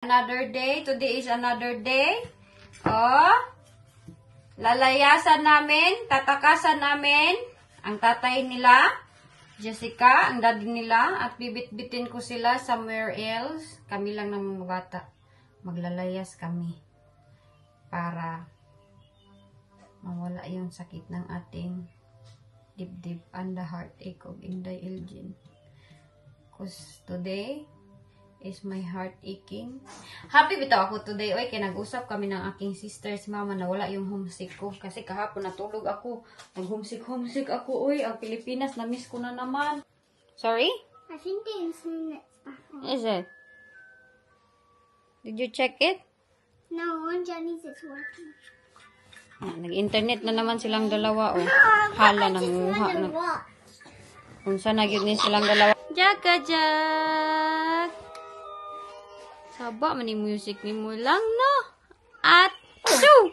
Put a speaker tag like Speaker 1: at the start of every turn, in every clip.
Speaker 1: Another day. Today is another day. Oh, lalayasan namin, tatakasan namin ang tatay nila, Jessica, ang daddy nila, at bibit-bitin ko sila somewhere else. Kami lang ng mga bata. Maglalayas kami para mawala yung sakit ng ating dibdib and the heartache of Inday Elgin. Because today is my heart aching. Happy bitaw ako today. Oy, kaya nag-usap kami ng aking sister, si mama, na wala yung homesick ko. Kasi kahapon natulog ako. Nag-homesick ako. Oy, ang Pilipinas, na-miss ko na naman. Sorry?
Speaker 2: I think the internet's back on.
Speaker 1: Is it? Did you check it?
Speaker 2: No, on Johnny's it's working.
Speaker 1: Nag-internet na naman silang dalawa. Oh. Hala ng muha. Kung saan nagyod ni silang dalawa. Jack! Saba man yung music ni mo lang, no? At two!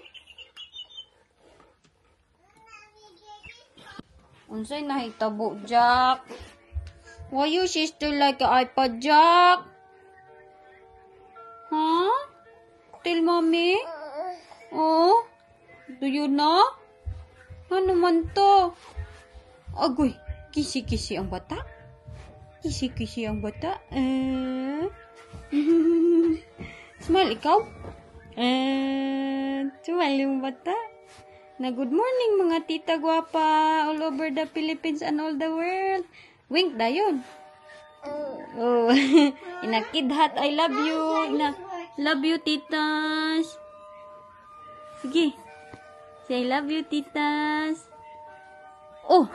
Speaker 1: Unsay nahitabo, Jack? Why you sister like an iPad, Jack? Huh? Tell mommy? Oh? Do you know? Ano man to? Agoy, kisi-kisi ang bata? Kisi-kisi ang bata? Smile, ikaw? Smile yung bata? Na good morning mga tita guwapa all over the Philippines and all the world. Wink na yun. Oh, inakidhat, I love you. Love you, titas. Sige. Say, I love you, titas. Oh,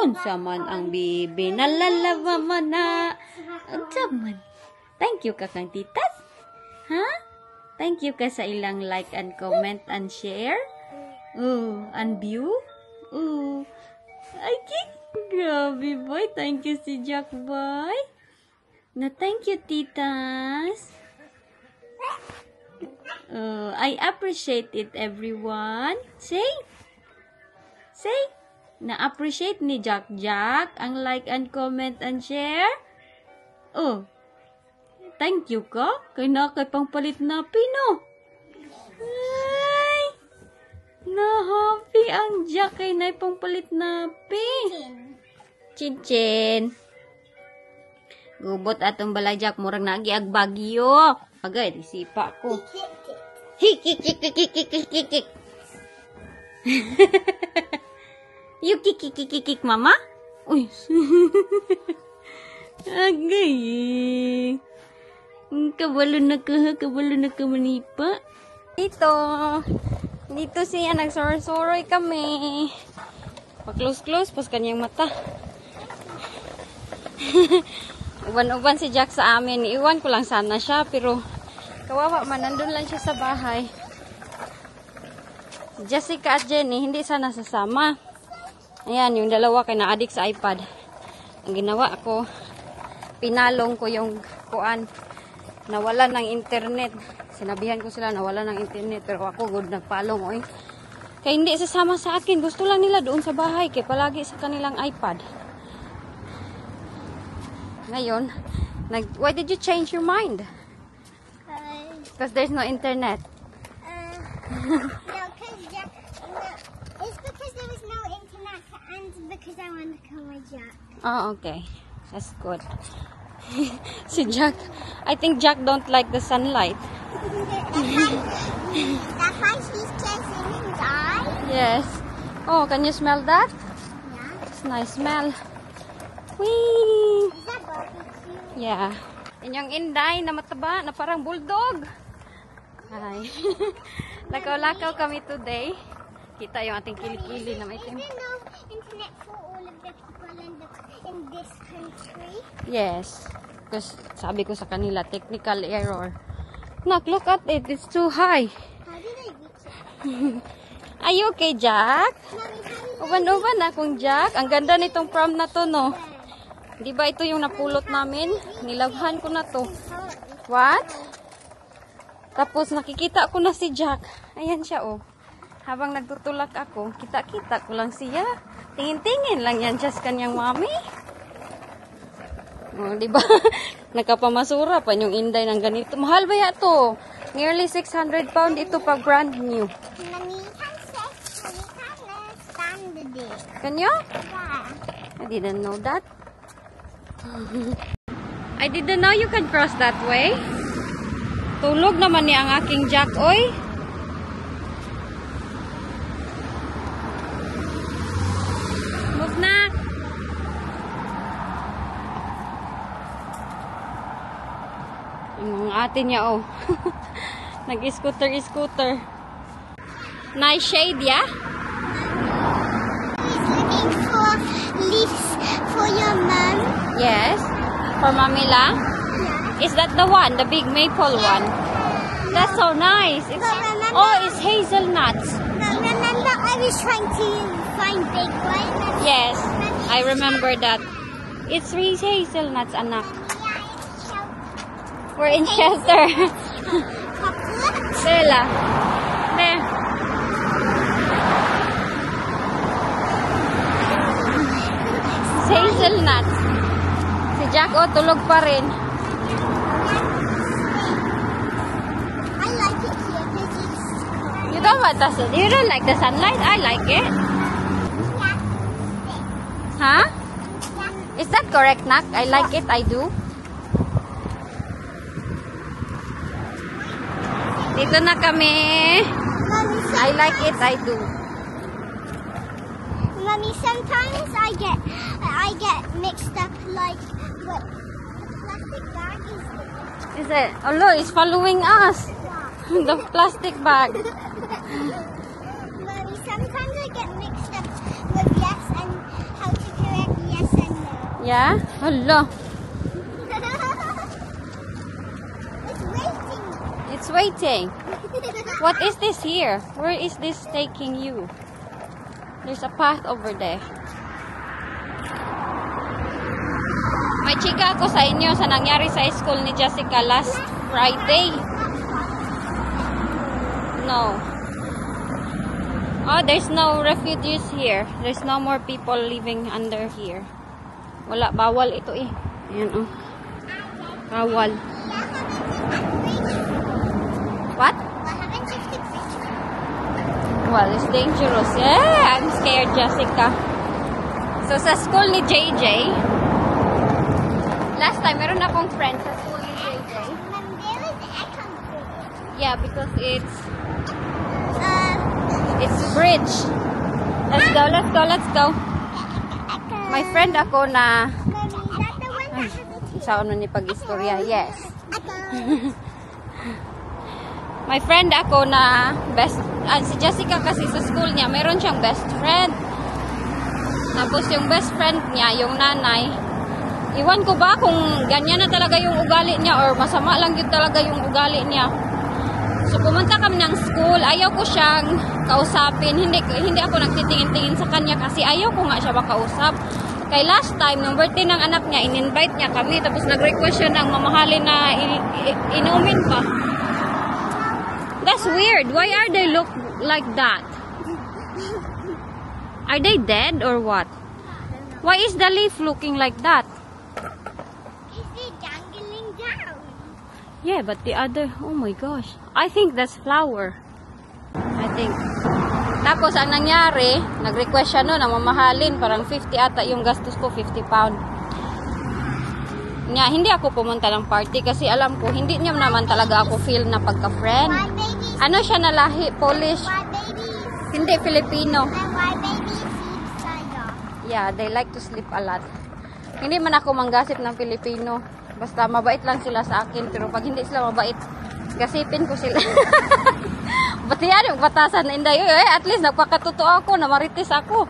Speaker 1: unsa man ang bibi. Nalalava man na. Unsa man. Thank you ka kang titas. Ha? Thank you ka sa ilang like and comment and share. And view. Ay, grabe boy. Thank you si Jack boy. Na thank you, titas. I appreciate it, everyone. Say. Na-appreciate ni Jack ang like and comment and share. Thank you ka. Kay na kay pangpalit na pino. Ay. Na-happy ang Jack kay na pangpalit na pin. Chinchin. Gubot atong balay Jack. Murang nagiag bagyo. Agay, disipa ko. Hik. You kik, mama? Uy. Agay. Kabalo na ka manipa. Dito siya, nagsoroy kami. Pa-close, pas kanyang mata. Uban-uban si Jack sa amin. Iwan ko lang sana siya, pero kawawa man, nandun lang siya sa bahay. Jessica at Jenny, hindi sana sasama. Ayan, yung dalawa kay na-addict sa iPad. Ang ginawa ko, pinalong ko yung kuan. Nawala ng internet. Sinabihan ko sila nawala ng internet, pero ako good nagpalong. Oy. Kaya hindi sasama sa akin. Gusto lang nila doon sa bahay, kaya palagi sa kanilang iPad. Ngayon, why did you change your mind? Because there's no internet.
Speaker 2: It's because there was no internet and because I want to call my Jack.
Speaker 1: Oh, okay. That's good. Si Jack, I think Jack don't like the sunlight.
Speaker 2: That's why she's chasing and die.
Speaker 1: Yes. Oh, can you smell that?
Speaker 2: Yeah.
Speaker 1: It's nice smell. Whee!
Speaker 2: Is that barbecue?
Speaker 1: Yeah. Inyong Inday na mataba na parang bulldog. Hi. Lakaw-lakaw kami today. Kita yung ating kilikili na may
Speaker 2: Is there no internet for all of the people in this country?
Speaker 1: Yes. Because sabi ko sa kanila, technical error. Nak, look at it. It's too high.
Speaker 2: How did I reach it?
Speaker 1: Are you okay, Jack? Uban-uban na kung Jack. Ang ganda nitong prom na to, no? Di ba ito yung napulot namin? Nilaghan ko na to. What? Tapos nakikita ko na si Jack. Ayan siya, oh. Habang nagtutulak ako, kita-kita ko lang siya. Tingin-tingin lang yan siya sa kanyang mami. Oh, di ba? Nakapamasura pa yung Inday ng ganito. Mahal ba ya to? Nearly 600 pound ito pag brand new.
Speaker 2: Mommy can say, Mommy can stand it.
Speaker 1: Can you?
Speaker 2: Yeah.
Speaker 1: I didn't know that. I didn't know you can cross that way. Tulog naman ni ang aking Jack, oy. Move na. Yung ate niya, oh. Nag-scooter. Nice shade, yeah?
Speaker 2: He's looking for leaves for your mom.
Speaker 1: Yes. For Mamila.
Speaker 2: Yeah.
Speaker 1: Is that the one? The big maple one? That's so nice. It's,
Speaker 2: But remember-
Speaker 1: oh, it's hazelnuts.
Speaker 2: Now remember I was trying to find big ones?
Speaker 1: Yes, I remember that. It's three hazelnuts, anak.
Speaker 2: Yeah, it's shelter.
Speaker 1: We're in shelter.
Speaker 2: Chocolate.
Speaker 1: Bella. There. It's hazelnuts. Si Jack, oh, tulog pa rin.
Speaker 2: I like it here because it's
Speaker 1: You don't want the sun. You don't like the sunlight? I like it. Huh? Is that correct, Nak? I like it, I do. Dito na kami. I like it, I do.
Speaker 2: Mommy, sometimes I get mixed up like what plastic bag is the
Speaker 1: Is it? Oh, look, it's following us. The plastic bag.
Speaker 2: Mommy, sometimes I get mixed up with yes and how to correct yes and no.
Speaker 1: Yeah? Hello.
Speaker 2: It's waiting.
Speaker 1: It's waiting. What is this here? Where is this taking you? There's a path over there. May chika ako sa inyo sa nangyari sa school ni Jessica last Friday. No. Oh, there's no refugees here. There's no more people living under here. Wala, bawal ito eh. Ayan oh. Bawal. What? Well, it's dangerous. Yeah, I'm scared, Jessica. So, sa school ni JJ, last time, meron akong friend sa school ni JJ. Yeah, because it's bridge. Let's go. My friend ako na sa ano ni pag-istorya. Yes. My friend ako na si Jessica kasi sa school niya, meron siyang best friend. Tapos yung best friend niya, yung nanay, iwan ko ba kung ganyan na talaga yung ugali niya or masama lang yun talaga yung ugali niya. So pumunta kami ng school, ayaw ko siyang kausapin, hindi ako nagtitingin-tingin sa kanya kasi ayaw ko nga siya makausap. Kay last time, nung birthday ng anak niya, in-invite niya kami, tapos nag-request siya ng mamahalin na inumin pa. That's weird. Why are they look like that? Are they dead or what? Why is the leaf looking like that?
Speaker 2: Is it dangling down?
Speaker 1: Yeah, but the other, oh my gosh. I think that's flower. I think. Tapos, ang nangyari, nag-request siya no, na mamahalin. Parang 50 ata yung gastos ko, 50 pound. Nga, hindi ako pumunta ng party kasi alam ko, hindi niya naman talaga ako feel na pagka-friend.
Speaker 2: Why babies?
Speaker 1: Ano siya na lahi? Polish.
Speaker 2: Why babies?
Speaker 1: Hindi, Filipino.
Speaker 2: And why babies sleep side
Speaker 1: Yeah, they like to sleep a lot. Hindi man ako manggasip ng Filipino. Basta mabait lang sila sa akin. Pero pag hindi sila mabait, gasipin ko sila. Ba't yan yung batasan na inday? At least nagpakatotoo ako, namarites ako.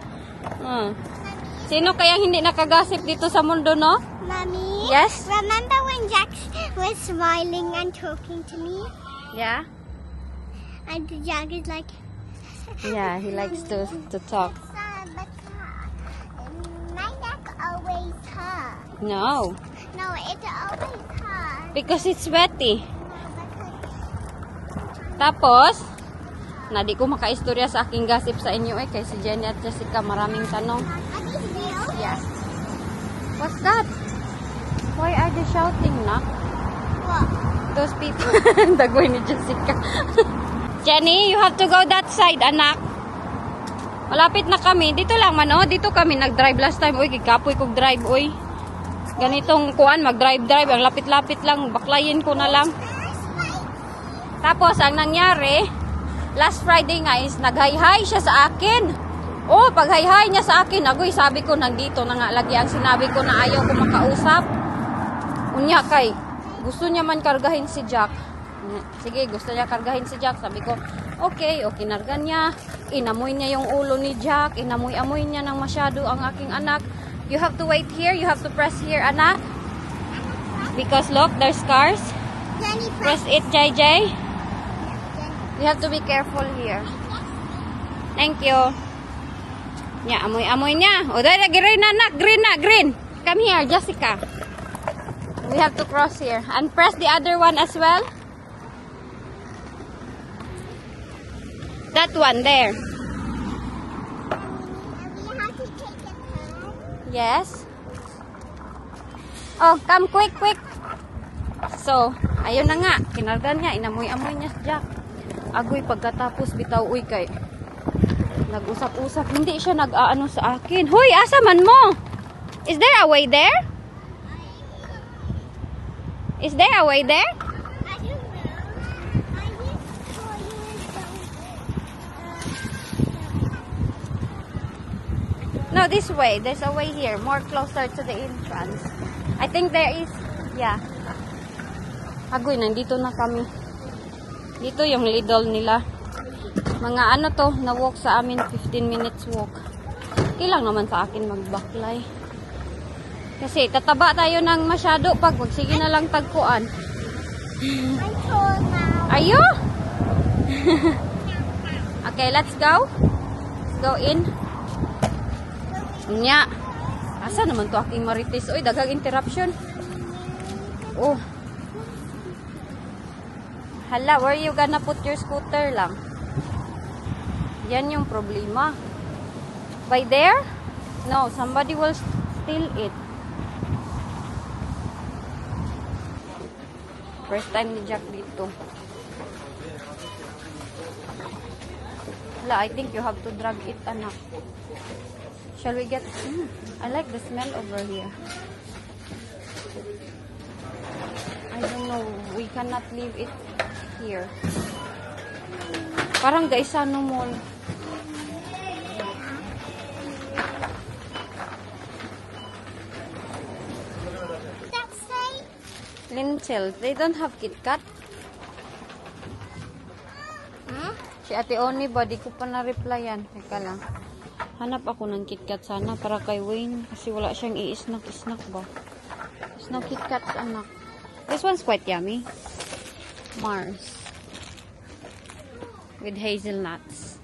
Speaker 1: Sino kayang hindi nakagasip dito sa mundo, no?
Speaker 2: Mommy?
Speaker 1: Yes?
Speaker 2: Remember when Jack was smiling and talking to me?
Speaker 1: Yeah?
Speaker 2: And Jack is like...
Speaker 1: Yeah, he likes to talk.
Speaker 2: But my neck always hurts.
Speaker 1: No,
Speaker 2: No, it always hurts.
Speaker 1: because it's sweaty.
Speaker 2: Because
Speaker 1: Tapos, na di ko makaistorya sa aking gossip sa inyo kay si Jenny at Jessica maraming tanong.
Speaker 2: are these real?
Speaker 1: Yes. What's that? Why are they shouting, nak?
Speaker 2: What?
Speaker 1: Those people. Dagoy ni Jessica. Jenny, you have to go that side, anak. Malapit na kami. Dito lang man, oh. Dito kami nag-drive last time. Uy, kikapoy kong drive, uy. Ganitong kuan, mag-drive-drive. Ang lapit-lapit lang. Baklayin ko na lang. Tapos, ang nangyari, last Friday nga is nag-hi-hi siya sa akin. Oh, pag hi-hi niya sa akin, agoy, sabi ko, nandito na nga lagi ang sinabi ko na ayaw ko makausap. Unya kay, gusto niya man kargahin si Jack. Sige, gusto niya kargahin si Jack. Sabi ko, okay, kinargan niya. Inamoy niya yung ulo ni Jack. Inamoy-amoy niya ng masyado ang aking anak. You have to wait here. You have to press here, anak. Because look, there's scars.
Speaker 2: Jenny,
Speaker 1: Press it, JJ. You have to be careful here. Thank you. Yeah, amoy-amoy niya. O, dahil green na, anak. Green na, green. Come here, Jessica. We have to cross here. And press the other one as well. That one there.
Speaker 2: we have to take it home.
Speaker 1: Yes. Oh, come quick, quick. So, ayun na nga. Kinargan niya. Inamoy-amoy niya si Jack. Agoy, pagkatapos bitaw, uy, kay nag-usap-usap. Hindi siya nag-aano sa akin. Hoy, asa man mo? Is there a way there? Is there a way there?
Speaker 2: I don't know. I just saw you
Speaker 1: No, this way. There's a way here. More closer to the entrance. I think there is. Yeah. Agoy, nandito na kami. Dito yung Lidl nila. Mga ano to, na-walk sa amin. 15 minutes walk. Kailang naman sa akin magbaklay. Kasi tataba tayo ng masyado pag sige na lang tagpuan.
Speaker 2: I'm tall now.
Speaker 1: Are you? Okay, let's go. Let's go in. Nya. Asa naman to aking marites? Uy, daghang interruption. Oh. Hala, where you gonna put your scooter lang? Yan yung problema. By there? No, somebody will steal it. First time ni Jack dito. Hala, I think you have to drag it, anak. Shall we get... I like the smell over here. I don't know. We cannot leave it here. Parang Gaisano Mall.
Speaker 2: That's safe.
Speaker 1: Lintel. They don't have KitKat. Si Ate Oni ba? Di ko pa na-replyan. Teka lang. Hanap ako ng KitKat sana para kay Wayne. Kasi wala siyang i-snack ba? There's no KitKat, anak. This one's quite yummy. Mars. With hazelnuts.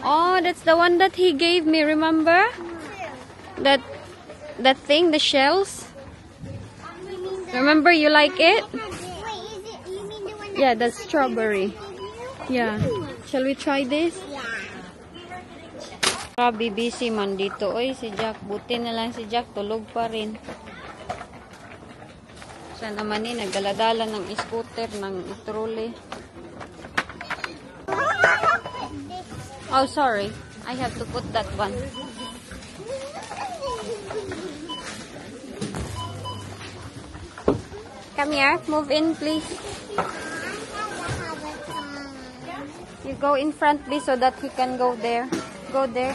Speaker 1: Oh, that's the one that he gave me, remember? That thing, the shells? Remember you like it?
Speaker 2: Wait, is it, you mean the one that
Speaker 1: Yeah, that's strawberry. Yeah. Shall we try this? Grabe, busy man dito. Oy, si Jack. Buti na lang si Jack. Tulog pa rin. Siya naman eh, nagdaladala ng scooter, ng trolley. Oh, sorry. I have to put that one. Come here. Move in, please. You go in front, please, so that he can go there. Go there.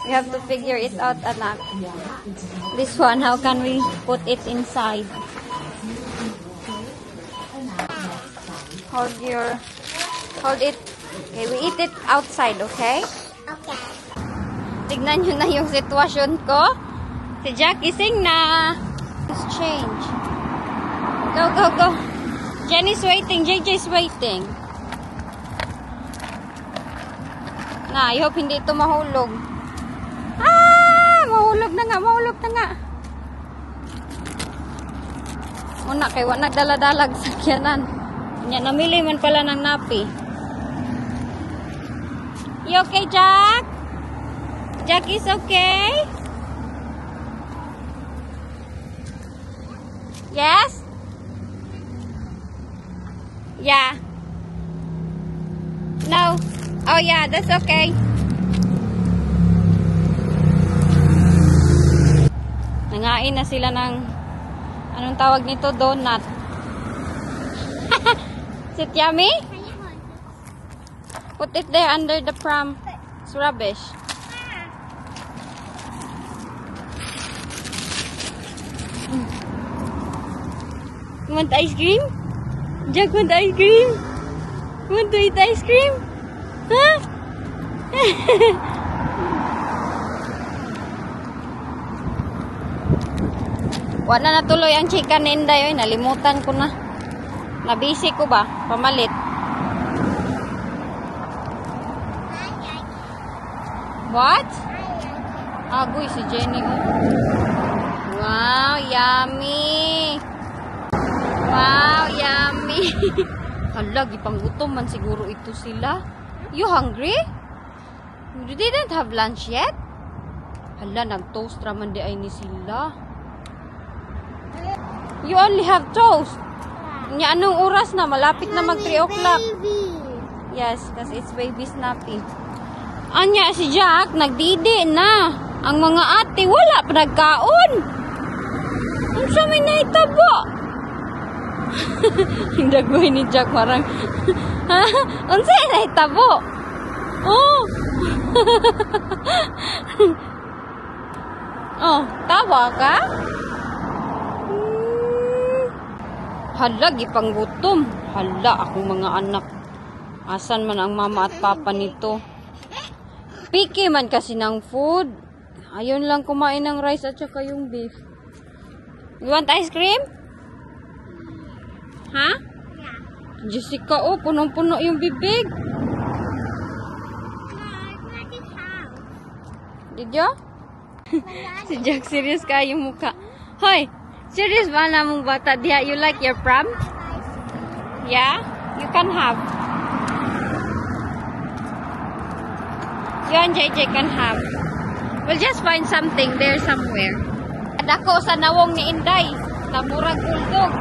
Speaker 1: We have to figure it out, anak. This one, how can we put it inside? Hold it. Okay, we eat it outside, okay?
Speaker 2: Okay.
Speaker 1: Tignan nyo na yung sitwasyon ko. Si Jack ising na. Let's change. Go, go, go. Jenny's waiting. JJ's waiting. Na, I hope hindi ito mahulog. Ah! Mahulog na nga, mahulog na nga. Una, kay wala nagdala-dalag sa kyanan. Yan, namili man pala ng napi. You okay, Jack? Jack is okay? Yes? Yeah. No. Oh yeah, that's okay. Nangain na sila ng anong tawag nito? Donut. Is it yummy?
Speaker 2: Can you hold this?
Speaker 1: Put it there under the pram. It's rubbish. You want ice cream? Jack want ice cream? Want to eat ice cream? Huh? Wala na natuloy ang chicken ni Inday. Nalimutan ko na. Nabisi ko ba? Pamalit. What? Agoy si Jenny. Wow, yummy. Wow, yummy. Hala, gipanggutom man siguro ito sila. You hungry? You didn't have lunch yet? Hala, nag-toast raman di ay ni sila. You only have toast. Nya anong oras na? Malapit na mag 3 o'clock.
Speaker 2: Baby.
Speaker 1: Yes, kasi it's baby's napping. Anya si Jack, nagdidi na. Ang mga ate, wala pa nagkaon. Ang sami na itabo. Yung dagoy ni Jack marang, ha? Ang sami na itabo. Oh. Oh, tawa ka? Hala, gipanggutom. Hala, akong mga anak. Asan man ang mama at papa nito? Picky man kasi ng food. Ayun lang kumain ng rice at saka yung beef. You want ice cream? Ha?
Speaker 2: Yeah.
Speaker 1: Jessica, oh, punong-puno yung bibig.
Speaker 2: No, it's not his house.
Speaker 1: Did you? Si Jack, serious ka yung mukha. Hoy, serious ba na mong bata diha? You like your pram? Yeah? You can have. You and JJ can have. We'll just find something there somewhere. Dako sa nawong ni Inday. Namurag uldog.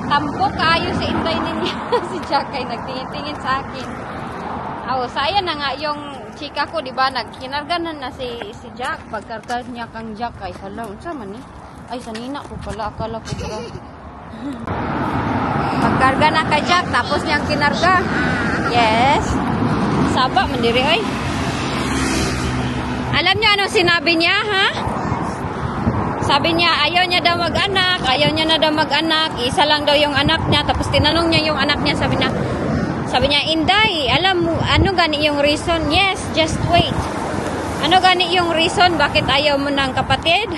Speaker 1: Tambok kaayo si Inday ninyo. Si Jack ay nagtingin-tingin sa akin. Oh, sayang na nga yung chika ko, di ba? Nagkinarganan na si Jack. Pagkarga niya kang Jack ay hala. Unsa man ni? Ay, sanina ko pala. Akala ko pala. Pagkarga na kay Jack, tapos niyang kinarga. Yes. Saba, mandiri ay. Alam niyo anong sinabi niya, ha? Sabi niya, ayaw niya daw mag-anak, ayaw niya na daw mag-anak, isa lang daw yung anak niya, tapos tinanong niya yung anak niya, sabi niya, Inday, alam mo, ano gani yung reason? Yes, just wait. Ano gani yung reason, bakit ayaw mo ng kapatid?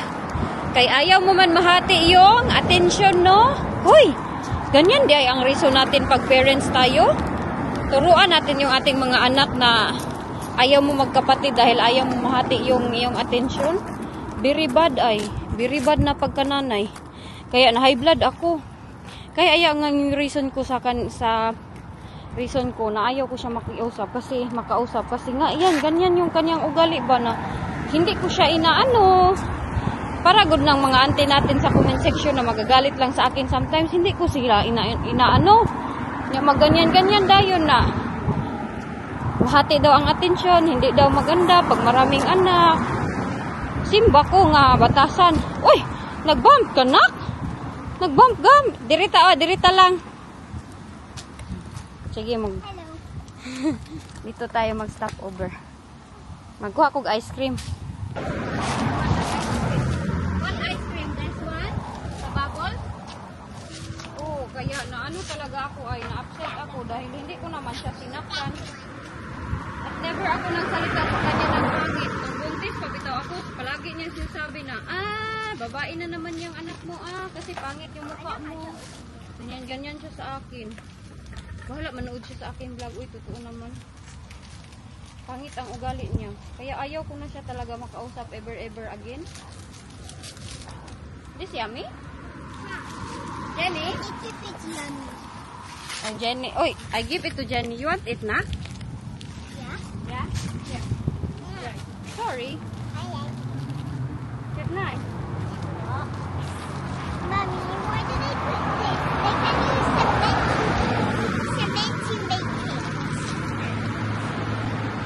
Speaker 1: Kay ayaw mo man mahati yung attention, no? Hoy, ganyan di ay ang reason natin pag parents tayo. Turuan natin yung ating mga anak na ayaw mo magkapatid dahil ayaw mo mahati yung iyong attention. Very bad ay. Very bad na pagkananay. Kaya na high blood ako. Kaya ayaw nga yung reason ko sa reason ko na ayaw ko siya makausap kasi nga yan, ganyan yung kanyang ugali ba na hindi ko siya inaano. Para good ng mga auntie natin sa comment section na magagalit lang sa akin sometimes, hindi ko sila inaano. Yung maganyan-ganyan dayon na mahati daw ang atensyon, hindi daw maganda pag maraming anak. Simba ko nga batasan. Uy, nagbump ka nak? Nagbump gam. Dirita lang. Sige,
Speaker 2: Hello.
Speaker 1: dito tayo mag-stop over. Magkuha kog ice cream. What ice cream? This one? Sa bubble? Oh, kaya na ano talaga ako ay na-upset ako dahil hindi ko naman siya sinaktan. At never ako nagsalita sa kanya ng pangit. Nung buntis, pabitaw ako, palagi niya sinasabi na, babae na naman yung anak mo, kasi pangit yung mukha mo. Ganyan siya sa akin. Bahala, manood siya sa akin vlog. Uy, totoo naman. Pangit ang ugali niya. Kaya ayaw ko na siya talaga makausap ever again. This yummy? Jenny?
Speaker 2: It's yummy.
Speaker 1: Oh, Jenny. Oy, I give it to Jenny. You want it na?
Speaker 2: Yeah?
Speaker 1: Yeah? Yeah. Sorry. Nice.
Speaker 2: Mommy, why do they put this? They can use cement to make it.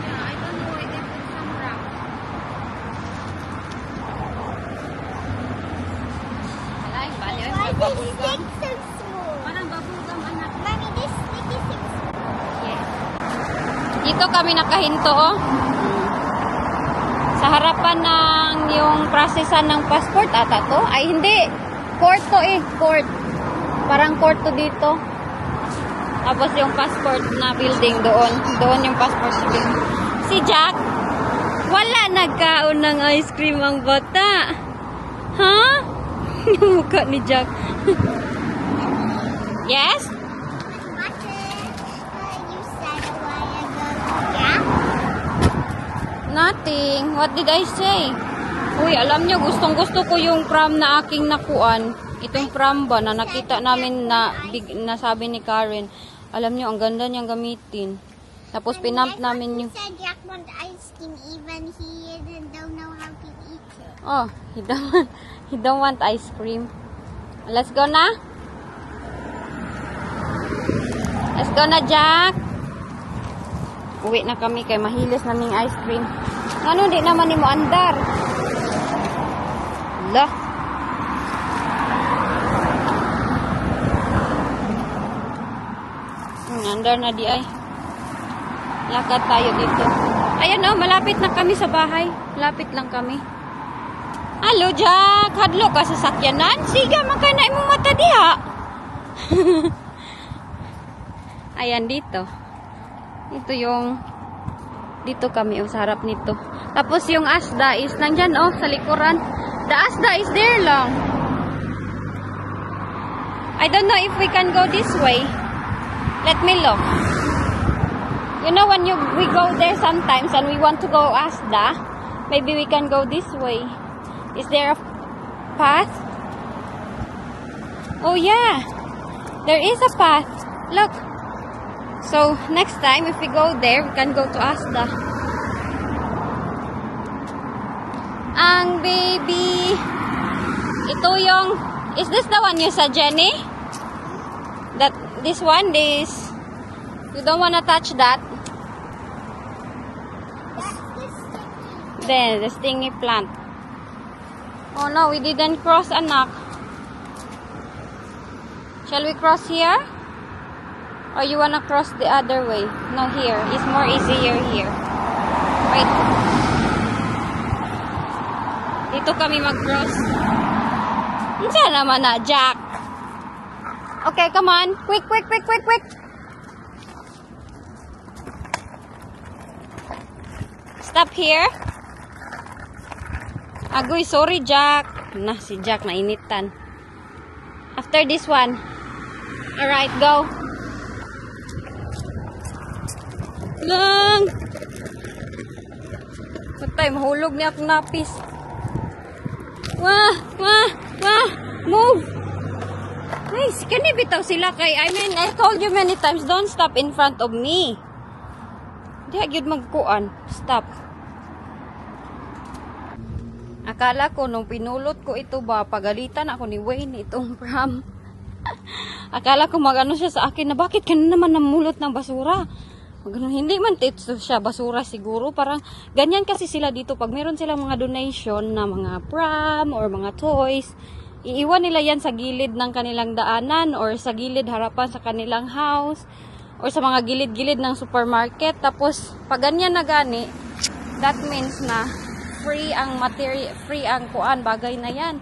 Speaker 1: Yeah, I don't know why they put some rocks. Alay, baliw
Speaker 2: Why
Speaker 1: sa
Speaker 2: is this
Speaker 1: bubblegum.
Speaker 2: stick so small?
Speaker 1: Parang bubblegum, anak.
Speaker 2: Mommy, this stick is so small.
Speaker 1: Yes. Dito kami nakahinto, oh. Sa harapan ng yung prosesan ng passport ata to. Ay, hindi. Court to eh. Court. Parang court to dito. Tapos yung passport na building doon. Doon yung passport building. Si Jack, wala nagkaon ng ice cream ang bata. Ha? Yung mukha ni Jack. Yes?
Speaker 2: What you said a while ago. Yeah?
Speaker 1: Nothing. What did I say? Uy, alam nyo, gustong-gusto ko yung pram na aking nakuan. Itong pram ba na nakita namin na nasabi ni Karen. Alam nyo, ang ganda niyang gamitin. Tapos pinamp namin yung...
Speaker 2: He said Jack wants ice cream even he don't know how to eat it.
Speaker 1: Oh, he don't want ice cream. Let's go na. Let's go na, Jack. Uwi na kami kay mahilis naming ice cream. Ano, di naman ni mo andar. Lah. Andar na di ay. Lakad tayo dito. Ayan oh, malapit na kami sa bahay. Lapit lang kami. Hello, Jack. Hadlo ka sa sakyanan? Siga, magkanay mo mata diha. Ayan dito. Ito yung dito kami sa harap nito. Tapos yung Asda is nandyan oh sa likuran. The Asda is there lang. I don't know if we can go this way. Let me look. You know when we go there sometimes and we want to go Asda, maybe we can go this way. Is there a path? Oh yeah. There is a path. Look. So, next time, if we go there, we can go to Asda. Ang baby. Ito yung... Is this the one you said, Jenny? This one, this... You don't wanna touch that? Then, the stingy plant. Oh no, we didn't cross, anak. Shall we cross here? Or you wanna cross the other way? No, here. It's more easier here. Wait. Dito kami mag-cross. Diyan naman na, Jack. Okay, come on. Quick, quick, quick, quick, quick. Stop here. Agoy, sorry, Jack. Nah, si Jack nainitan. After this one. Alright, go. Lang. Patay, mahulog niya akong napis. Wah, wah, wah. Move. Guys, can you bitaw sila kay, I mean, I told you many times, don't stop in front of me. Di agad magkuan. Stop. Akala ko, nung pinulot ko ito ba, pagalitan ako ni Wayne itong pram. Akala ko magano siya sa akin na bakit ka na naman namulot ng basura. Hindi man ito siya basura siguro. Parang ganyan kasi sila dito. Pag meron silang mga donation na mga pram or mga toys, iiwan nila yan sa gilid ng kanilang daanan or sa gilid harapan sa kanilang house or sa mga gilid-gilid ng supermarket. Tapos pag ganyan na gani, that means na free ang material, free ang kuan, bagay na yan.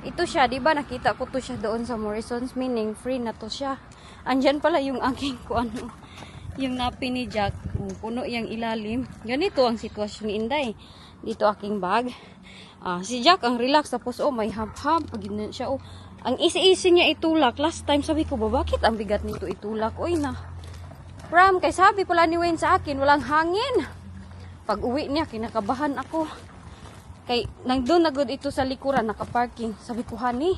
Speaker 1: Ito siya, di ba nakita ko to siya doon sa Morrison's, meaning free na to siya. Andyan pala yung aking kuan, yung napi ni Jack, puno yung ilalim. Ganito ang sitwasyon ni Inday. Dito aking bag. Si Jack ang relax, tapos oh may hab-hab, pag siya oh. Ang isi-isi niya itulak. Last time sabi ko ba, bakit ang bigat nito itulak? Oy na. Pram, kay sabi pala ni Wayne sa akin, walang hangin. Pag uwi niya, kinakabahan ako. Kay, nandun na good ito sa likuran, nakaparking. Sabi ko, honey,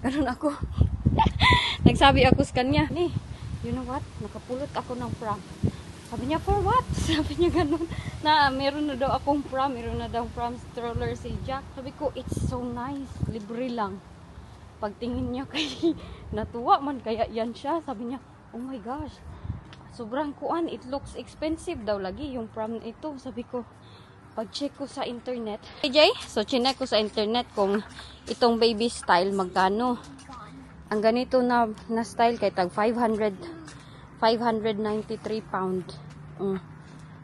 Speaker 1: ganun ako. Nagsabi ako sa kanya, ni, you know what? Nakapulot ako ng pram. Sabi niya, for what? Sabi niya ganun. Na meron na daw akong prom. Meron na daw prom stroller si Jack. Sabi ko, it's so nice. Libre lang. Pagtingin niya kay natuwa man kaya yan siya. Sabi niya, oh my gosh. Sobrang kuan. It looks expensive daw lagi yung prom ito. Sabi ko, pag-check ko sa internet. AJ, so chinek ko sa internet kung itong baby style magkano. Ang ganito na style kay tag 593 pound.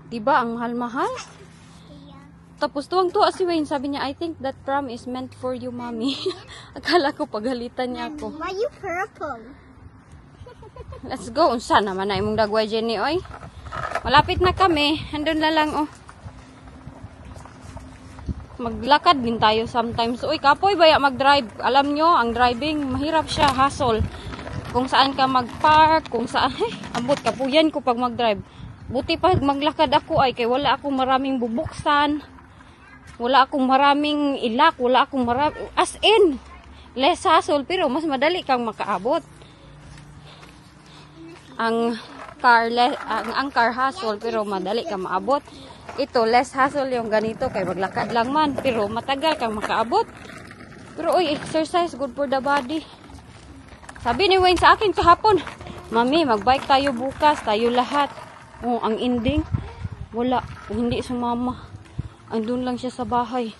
Speaker 1: Diba ang mahal-mahal? Tapos tuwang-tuwa si Wayne, sabi niya, I think that prom is meant for you, mommy. Akala ko pagalitan niya ako.
Speaker 2: Why you purple?
Speaker 1: Let's go. Unsa naman na imong dagway, Jenny, oy. Malapit na kami. Andun na lang, oh. Maglakad din tayo sometimes. Uy, kapoy baya mag-drive. Alam nyo, ang driving, mahirap siya, hassle. Kung saan ka mag-park, kung saan, ambot, kapuyan ko pag mag-drive. Buti pa maglakad ako ay kay wala akong maraming bubuksan. Wala akong maraming ilak, wala akong as in, less hassle, pero mas madali kang makaabot. Ang car hassle, pero madali kang maabot. Ito, less hassle yung ganito, kay maglakad lang man, pero matagal kang makaabot. Pero oy, exercise, good for the body. Sabi ni Wayne sa akin kahapon, Mami, magbike tayo bukas, tayo lahat. Oh, ang ending, wala, hindi sumama. Andun lang siya sa bahay.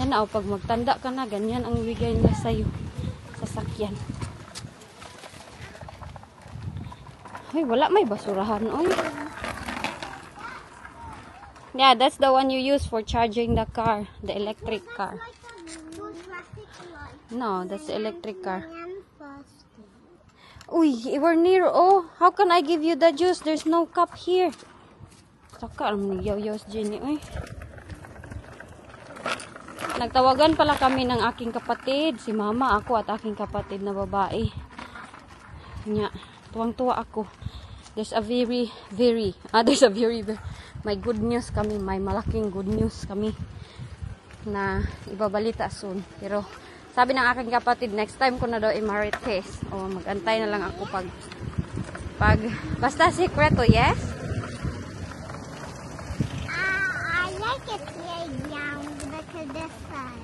Speaker 1: Yan na, pag magtanda ka na, ganyan ang bigay niya sa'yo. Sasakyan. Ay, wala, may basurahan. Oy. Yeah, that's the one you use for charging the car. The electric car. No, that's the electric car. Uy, we're near. Oh, how can I give you the juice? There's no cup here. Saka, alam nagyaw-yaws, Jenny. Uy. Nagtawagan pala kami ng aking kapatid. Si mama, ako at aking kapatid na babae. Nya, tuwang-tuwa ako. There's a very, may good news kami. May malaking good news kami na ibabalita soon. Pero, sabi ng aking kapatid, next time ko na daw i-marites. O, mag-antay na lang ako basta sekreto, yes?
Speaker 2: I like a playground because the sun.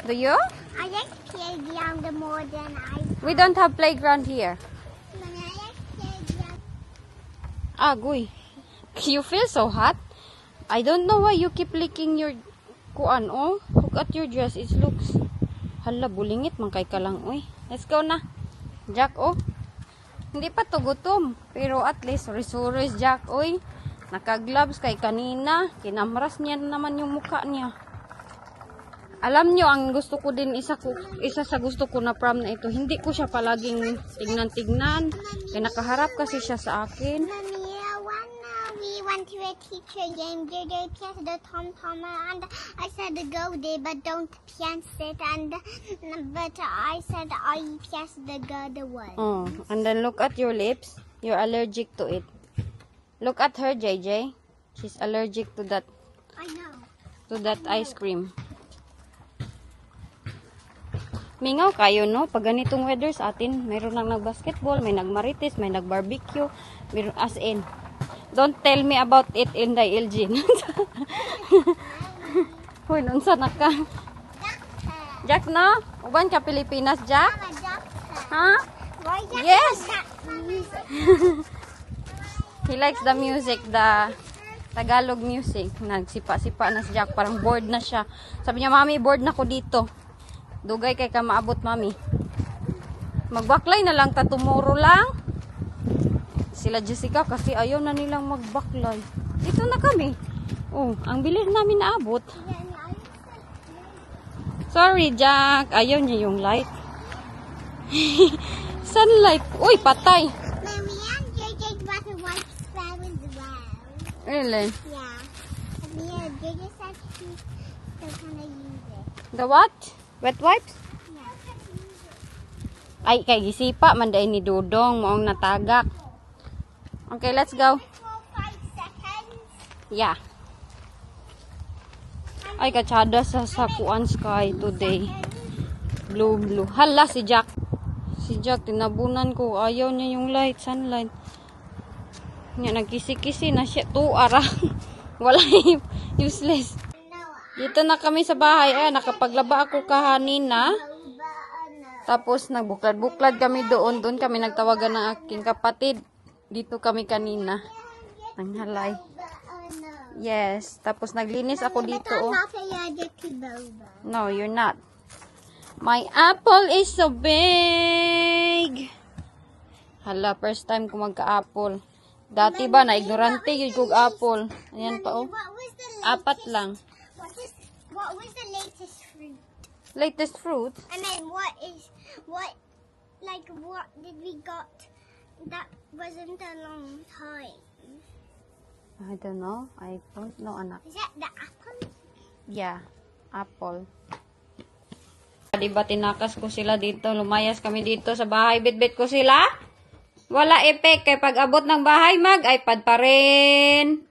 Speaker 1: Do you?
Speaker 2: I like playground more than
Speaker 1: We don't have playground here.
Speaker 2: I like playground.
Speaker 1: Agoy. You feel so hot? I don't know why you keep licking your kuan, oh. Look at your dress. It looks... Hala, bulingit man kay ka lang, oy. Let's go na. Jack, oh. Hindi pa to gutom. Pero at least, sorry, Jack, oy. Naka-gloves kay kanina. Kinamras niya naman yung mukha niya. Alam nyo, ang gusto ko din, isa sa gusto ko na prom na ito, hindi ko siya palaging tignan-tignan. Kaya nakaharap kasi siya sa akin.
Speaker 2: Mommy, we went to a teacher game. They pianced the tom-tom, and I said go there, but don't piance it. But I said I pianced the good one.
Speaker 1: Oh, and then look at your lips. You're allergic to it. Look at her, JJ. She's allergic to that.
Speaker 2: I know.
Speaker 1: To that ice cream. Mingaw kayo, no? Pag ganitong weather sa atin, mayroon lang nag-basketball, may nag-marites, may nag-barbecue, mayroon as in. Don't tell me about it in the Elgin. Hoy, nunsa na ka? Jack, no? Uban ka Pilipinas, Jack?
Speaker 2: I'm a doctor.
Speaker 1: Huh?
Speaker 2: Why Jack
Speaker 1: Yes.
Speaker 2: like that music?
Speaker 1: He likes the music, the Tagalog music. Nagsipa-sipa na si Jack. Parang bored na siya. Sabi niya, Mami, bored na ko dito. Dugay kay ka maabot, Mami. Magbaklay na lang ta tomorrow lang. Sila Jessica kasi ayaw na nilang magbaklay. Dito na kami. Oh, ang bilis namin naabot. Sorry, Jack. Ayaw niya yung light. Sunlight. Uy, patay.
Speaker 2: Mommy and JJ bought a white sparrow as well.
Speaker 1: Really?
Speaker 2: Yeah. Yeah, JJ said she's still gonna use it.
Speaker 1: The what? Wet wipes?
Speaker 2: Yeah.
Speaker 1: Ay, kay gisipa. Manday ni Dudong. Maong natagak. Okay, let's go.
Speaker 2: 5 seconds.
Speaker 1: Yeah. Ay, katsada sa Sakuan Sky today. Blue. Hala, si Jack. Si Jack, tinabunan ko. Ayaw niya yung light, sunlight. Nga, nagkisi-kisi na siya. Tuara. Wala useless. Dito na kami sa bahay. Nakapaglaba ako kahanina. Tapos, nagbuklad-buklad kami doon. Doon kami nagtawagan ng aking kapatid. Dito kami kanina. Nanghalay. Yes. Tapos, naglinis ako dito. Oh. No, you're not. My apple is so big. Hala, first time ko magka-apple. Dati ba, na-ignorante yun kong apple. Ayan pa, oh. 4 lang.
Speaker 2: What was the latest fruit?
Speaker 1: Latest fruit?
Speaker 2: I mean, what did we got that wasn't a long time?
Speaker 1: I don't know. I don't know, anak.
Speaker 2: Is that the apple?
Speaker 1: Yeah, apple. Diba tinakas ko sila dito, lumayas kami dito sa bahay, bit-bit ko sila. Wala effect, kay pag abot ng bahay mag-iPad pa rin.